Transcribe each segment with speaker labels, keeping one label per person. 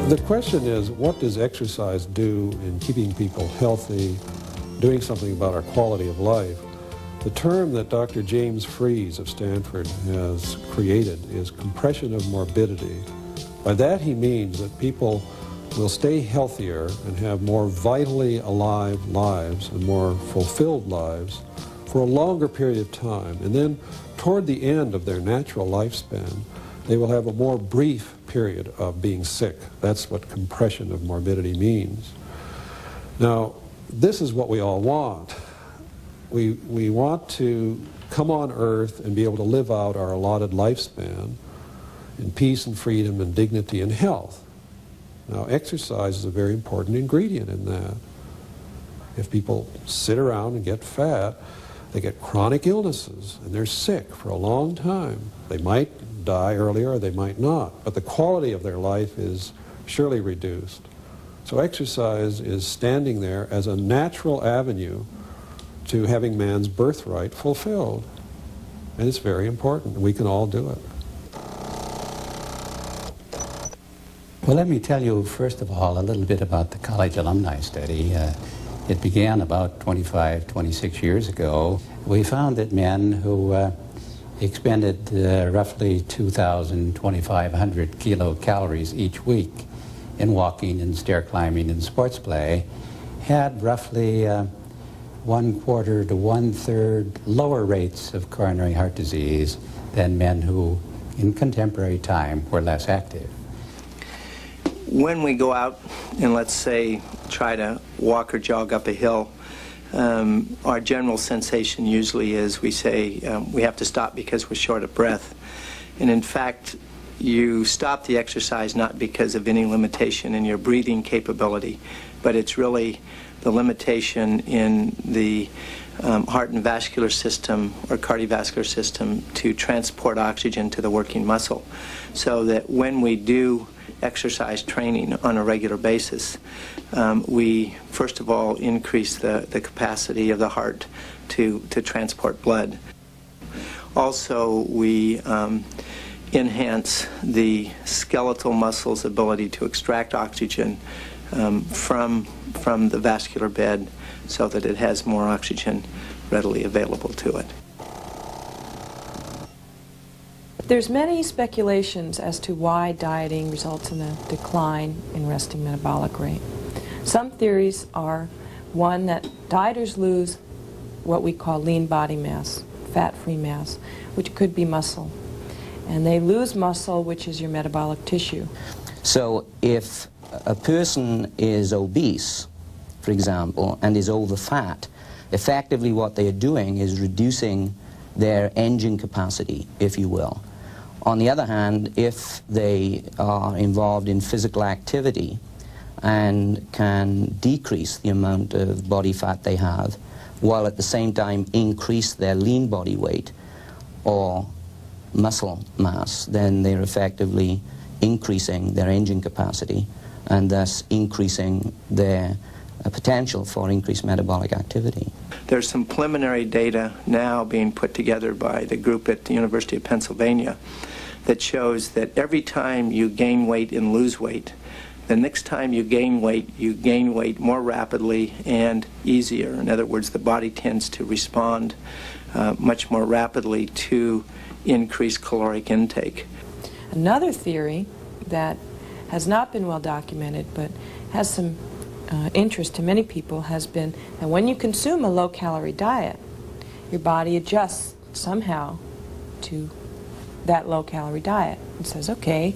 Speaker 1: The question is, what does exercise do in keeping people healthy, doing something about our quality of life? The term that Dr. James Fries of Stanford has created is compression of morbidity. By that he means that people will stay healthier and have more vitally alive lives and more fulfilled lives for a longer period of time. And then toward the end of their natural lifespan, they will have a more brief period of being sick. That's what compression of morbidity means. Now, this is what we all want. We want to come on earth and be able to live out our allotted lifespan in peace and freedom and dignity and health. Now, exercise is a very important ingredient in that. If people sit around and get fat, they get chronic illnesses and they're sick for a long time. They might die earlier or they might not, but the quality of their life is surely reduced. So exercise is standing there as a natural avenue to having man's birthright fulfilled. And it's very important. We can all do it.
Speaker 2: Well, let me tell you, first of all, a little bit about the college alumni study. It began about 25, 26 years ago. We found that men who expended roughly 2,000, 2,500 kilocalories each week in walking and stair climbing and sports play had roughly 1/4 to 1/3 lower rates of coronary heart disease than men who, in contemporary time, were less active.
Speaker 3: When we go out and, let's say, try to walk or jog up a hill, our general sensation usually is we say we have to stop because we're short of breath. And in fact, you stop the exercise not because of any limitation in your breathing capability, but it's really the limitation in the heart and vascular system or cardiovascular system to transport oxygen to the working muscle. So that when we do exercise training on a regular basis, we first of all increase the capacity of the heart to transport blood. Also, we enhance the skeletal muscle's ability to extract oxygen from the vascular bed so that it has more oxygen readily available to it.
Speaker 4: There's many speculations as to why dieting results in a decline in resting metabolic rate. Some theories are, one, that dieters lose what we call lean body mass, fat-free mass, which could be muscle. And they lose muscle, which is your metabolic tissue.
Speaker 5: So if a person is obese, for example, and is over fat, effectively what they are doing is reducing their engine capacity, if you will. On the other hand, if they are involved in physical activity and can decrease the amount of body fat they have, while at the same time increase their lean body weight or muscle mass, then they're effectively increasing their engine capacity and thus increasing their potential for increased metabolic activity.
Speaker 3: There's some preliminary data now being put together by the group at the University of Pennsylvania that shows that every time you gain weight and lose weight, the next time you gain weight more rapidly and easier. In other words, the body tends to respond much more rapidly to increased caloric intake.
Speaker 4: Another theory that has not been well documented but has some interest to many people has been that when you consume a low-calorie diet, your body adjusts somehow to that low-calorie diet and says, okay,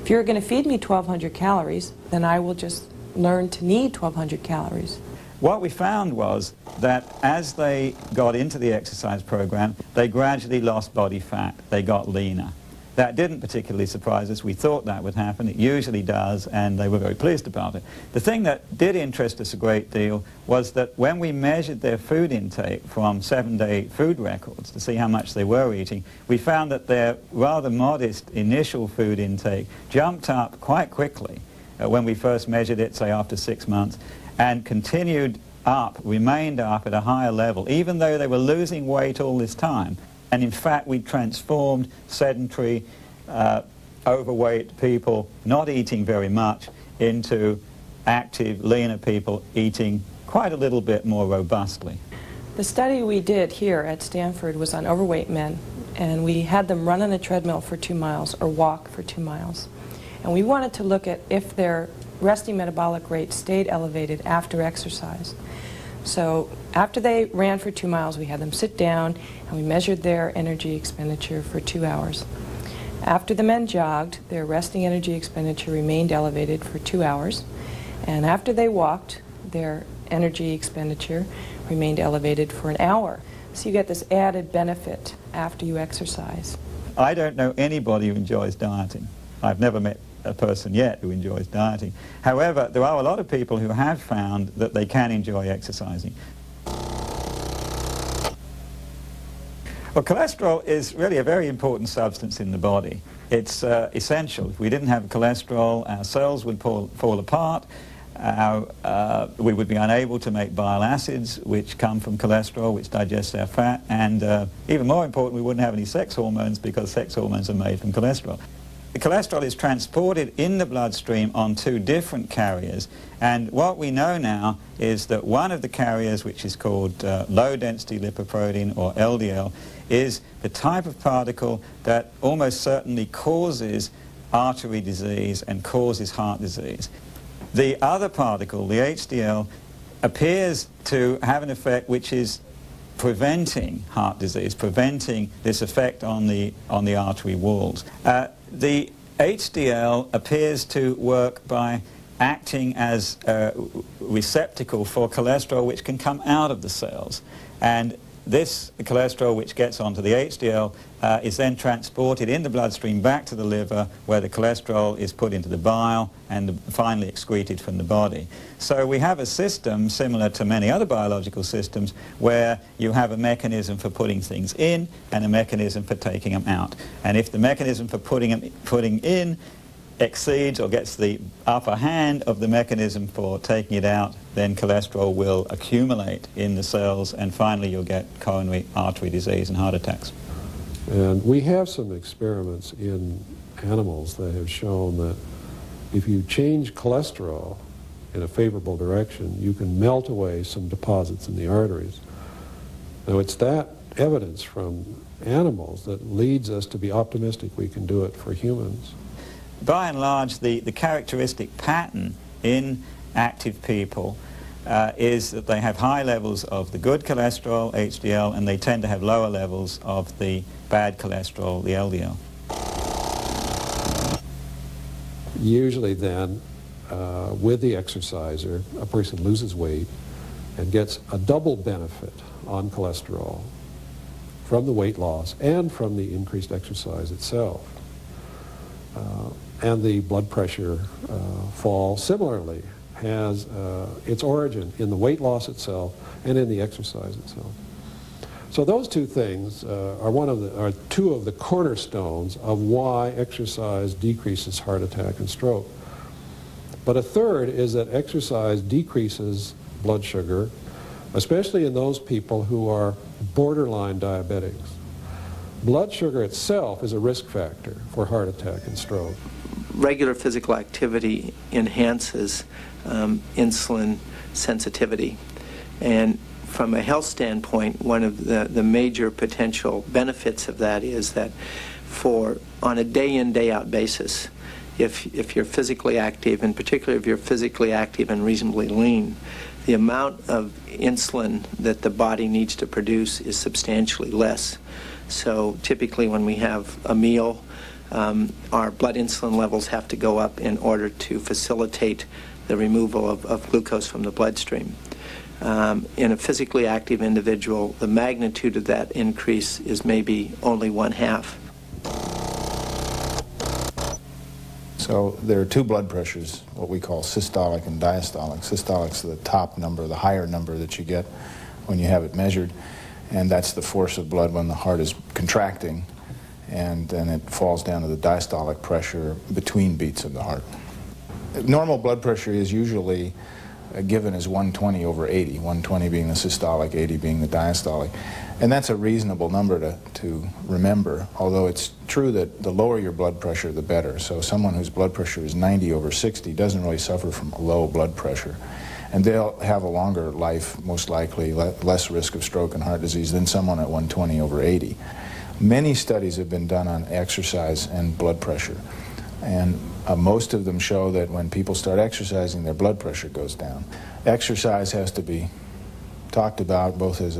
Speaker 4: if you're going to feed me 1,200 calories, then I will just learn to need 1,200 calories.
Speaker 6: What we found was that as they got into the exercise program, they gradually lost body fat. They got leaner. That didn't particularly surprise us. We thought that would happen. It usually does, and they were very pleased about it. The thing that did interest us a great deal was that when we measured their food intake from 7-day food records to see how much they were eating, we found that their rather modest initial food intake jumped up quite quickly when we first measured it, say after 6 months, and continued up, remained up at a higher level, even though they were losing weight all this time. And in fact, we transformed sedentary, overweight people not eating very much into active, leaner people eating quite a little bit more robustly.
Speaker 4: The study we did here at Stanford was on overweight men, and we had them run on a treadmill for 2 miles or walk for 2 miles. And we wanted to look at if their resting metabolic rate stayed elevated after exercise. So after they ran for 2 miles, we had them sit down and we measured their energy expenditure for 2 hours. After the men jogged, their resting energy expenditure remained elevated for 2 hours. And after they walked, their energy expenditure remained elevated for an hour. So you get this added benefit after you exercise.
Speaker 6: I don't know anybody who enjoys dieting. I've never met a person yet who enjoys dieting. However, there are a lot of people who have found that they can enjoy exercising. Well, cholesterol is really a very important substance in the body. It's essential. If we didn't have cholesterol, our cells would fall apart. We would be unable to make bile acids, which come from cholesterol, which digests our fat, and even more important, we wouldn't have any sex hormones because sex hormones are made from cholesterol. The cholesterol is transported in the bloodstream on 2 different carriers, and what we know now is that one of the carriers, which is called low-density lipoprotein, or LDL, is the type of particle that almost certainly causes artery disease and causes heart disease. The other particle, the HDL, appears to have an effect which is preventing heart disease, preventing this effect on the artery walls. The HDL appears to work by acting as a receptacle for cholesterol which can come out of the cells. And this cholesterol which gets onto the HDL is then transported in the bloodstream back to the liver, where the cholesterol is put into the bile and finally excreted from the body. So we have a system similar to many other biological systems where you have a mechanism for putting things in and a mechanism for taking them out. And if the mechanism for putting in exceeds or gets the upper hand of the mechanism for taking it out, then cholesterol will accumulate in the cells, and finally you'll get coronary artery disease and heart attacks.
Speaker 1: And we have some experiments in animals that have shown that if you change cholesterol in a favorable direction, you can melt away some deposits in the arteries. Now, it's that evidence from animals that leads us to be optimistic we can do it for humans.
Speaker 6: By and large, the characteristic pattern in active people is that they have high levels of the good cholesterol, HDL, and they tend to have lower levels of the bad cholesterol, the LDL.
Speaker 1: Usually then, with the exerciser, a person loses weight and gets a double benefit on cholesterol from the weight loss and from the increased exercise itself. And the blood pressure fall similarly has its origin in the weight loss itself and in the exercise itself. So those 2 things are 2 of the cornerstones of why exercise decreases heart attack and stroke. But a third is that exercise decreases blood sugar, especially in those people who are borderline diabetics. Blood sugar itself is a risk factor for heart attack and stroke.
Speaker 3: Regular physical activity enhances insulin sensitivity. And from a health standpoint, one of the major potential benefits of that is that on a day-in, day-out basis, if you're physically active, and particularly if you're physically active and reasonably lean, the amount of insulin that the body needs to produce is substantially less. So typically when we have a meal, our blood insulin levels have to go up in order to facilitate the removal of glucose from the bloodstream. In a physically active individual, the magnitude of that increase is maybe only 1/2.
Speaker 7: So there are 2 blood pressures, what we call systolic and diastolic. Systolic's the top number, the higher number that you get when you have it measured, and that's the force of blood when the heart is contracting, and then it falls down to the diastolic pressure between beats of the heart. Normal blood pressure is usually given as 120/80, 120 being the systolic, 80 being the diastolic. And that's a reasonable number to remember, although it's true that the lower your blood pressure, the better. So someone whose blood pressure is 90/60 doesn't really suffer from low blood pressure. And they'll have a longer life, most likely, less risk of stroke and heart disease than someone at 120/80. Many studies have been done on exercise and blood pressure. And most of them show that when people start exercising, their blood pressure goes down. Exercise has to be talked about both as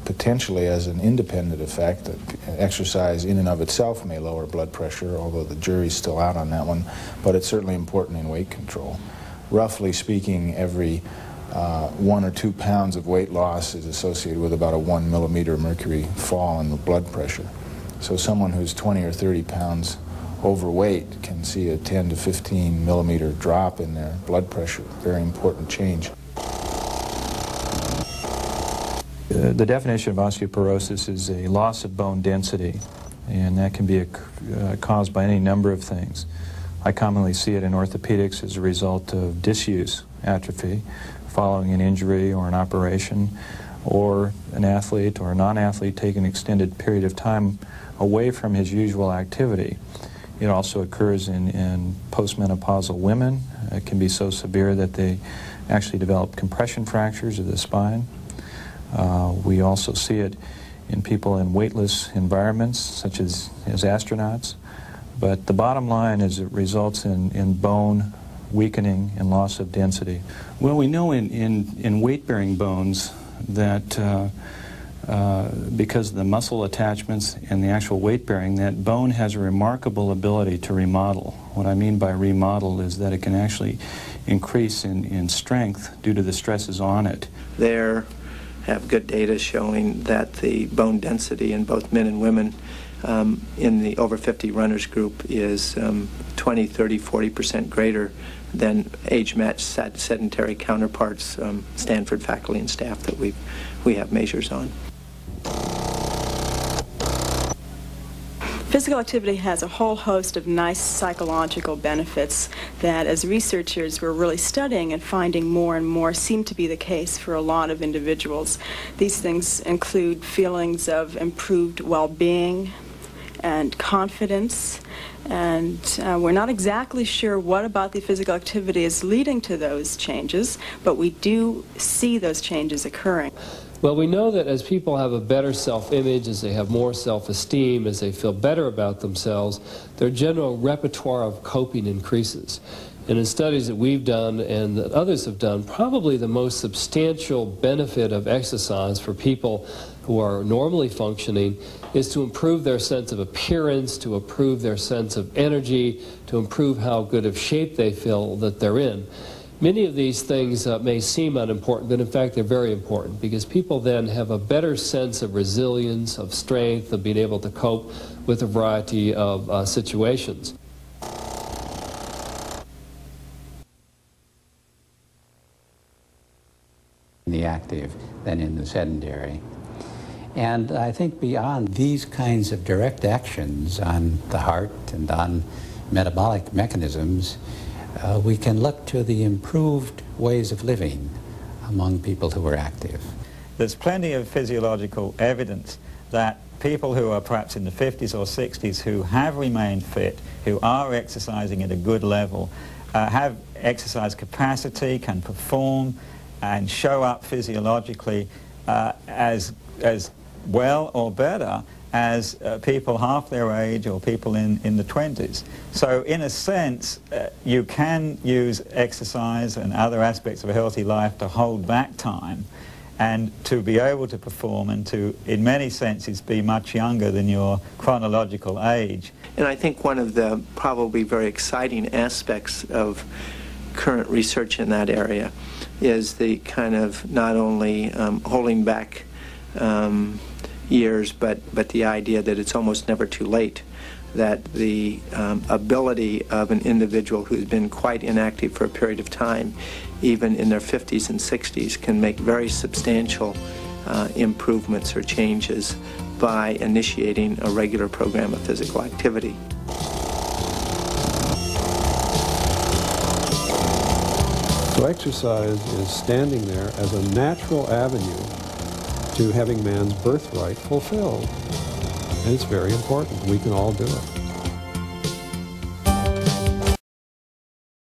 Speaker 7: potentially as an independent effect, that exercise in and of itself may lower blood pressure, although the jury's still out on that one, but it's certainly important in weight control. Roughly speaking, every 1 or 2 pounds of weight loss is associated with about a 1 millimeter mercury fall in the blood pressure. So someone who's 20 or 30 pounds overweight can see a 10 to 15 millimeter drop in their blood pressure. Very important change.
Speaker 8: The definition of osteoporosis is a loss of bone density, and that can be caused by any number of things. I commonly see it in orthopedics as a result of disuse atrophy following an injury or an operation, or an athlete or a non-athlete take an extended period of time away from his usual activity. It also occurs in postmenopausal women. It can be so severe that they actually develop compression fractures of the spine. We also see it in people in weightless environments, such as astronauts. But the bottom line is it results in bone weakening and loss of density.
Speaker 2: Well, we know in weight-bearing bones that because of the muscle attachments and the actual weight-bearing, that bone has a remarkable ability to remodel. What I mean by remodel is that it can actually increase in strength due to the stresses on it.
Speaker 3: There have good data showing that the bone density in both men and women in the over 50 runners group is 20, 30, 40% greater than age-matched sedentary counterparts, Stanford faculty and staff that we have measures on.
Speaker 9: Physical activity has a whole host of nice psychological benefits that, as researchers, we're really studying and finding more and more seem to be the case for a lot of individuals. These things include feelings of improved well-being and confidence, and we're not exactly sure what about the physical activity is leading to those changes, but we do see those changes occurring.
Speaker 10: Well, we know that as people have a better self-image, as they have more self-esteem, as they feel better about themselves, their general repertoire of coping increases. And in studies that we've done and that others have done, probably the most substantial benefit of exercise for people who are normally functioning is to improve their sense of appearance, to improve their sense of energy, to improve how good of shape they feel that they're in. Many of these things may seem unimportant, but in fact they're very important, because people then have a better sense of resilience, of strength, of being able to cope with a variety of situations.
Speaker 2: In the active than in the sedentary. And I think beyond these kinds of direct actions on the heart and on metabolic mechanisms, we can look to the improved ways of living among people who are active.
Speaker 6: There's plenty of physiological evidence that people who are perhaps in the 50s or 60s who have remained fit, who are exercising at a good level, have exercise capacity, can perform and show up physiologically as well or better as people half their age or people in the 20s. So in a sense, you can use exercise and other aspects of a healthy life to hold back time and to be able to perform and to, in many senses, be much younger than your chronological age.
Speaker 3: And I think one of the probably very exciting aspects of current research in that area is the kind of not only holding back years, but the idea that it's almost never too late, that the ability of an individual who's been quite inactive for a period of time, even in their 50s and 60s, can make very substantial improvements or changes by initiating a regular program of physical activity.
Speaker 1: So exercise is standing there as a natural avenue to having man's birthright fulfilled. And it's very important. We can all do it.